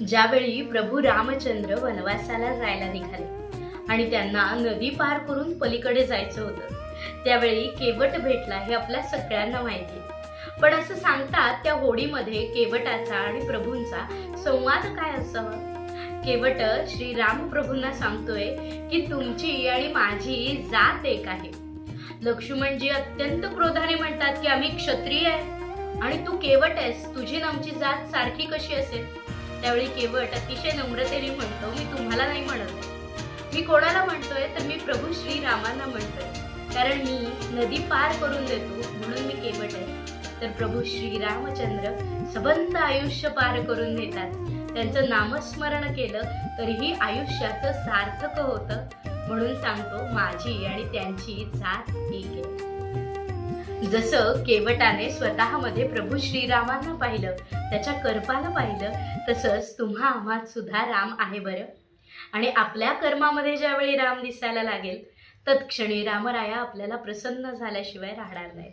ज्यावेळी प्रभू रामचंद्र वनवासाला जायला निघाले आणि त्यांना नदी पार करून पलीकडे जायचं होतं, त्यावेळी केवट भेटला हे आपल्या सगळ्यांना माहिती. पण असं सांगतात त्या होडीमध्ये केवटाचा आणि प्रभूंचा संवाद काय असावा. केवट श्री रामप्रभूंना सांगतोय की तुमची आणि माझी जात एक आहे. लक्ष्मणजी अत्यंत क्रोधाने म्हणतात की आम्ही क्षत्रिय आहे आणि तू केवट आहेस, तुझी आणि आमची जात सारखी कशी असेल. त्यावेळी केवट अतिशय नम्रतेने म्हणतो, मी तुम्हाला नाही म्हणत, मी कोणाला म्हणतोय तर मी प्रभू श्रीरामांना म्हणतोय, कारण मी नदी पार करून देतो म्हणून मी केवट आहे. तर प्रभू श्रीरामचंद्र सबंध आयुष्य पार करून देतात. त्यांचं नामस्मरण केलं तरीही आयुष्याचं सार्थक होतं. म्हणून सांगतो, माझी आणि त्यांची जात एक आहे. जसं केवटाने स्वतःमध्ये प्रभू श्रीरामांना पाहिलं, त्याच्या कर्माला पाहिलं, तसंच तुम्हा आम्हात सुद्धा राम आहे बरं. आणि आपल्या कर्मामध्ये ज्यावेळी राम दिसायला लागेल तत्क्षणी रामराया आपल्याला प्रसन्न झाल्याशिवाय राहणार नाही.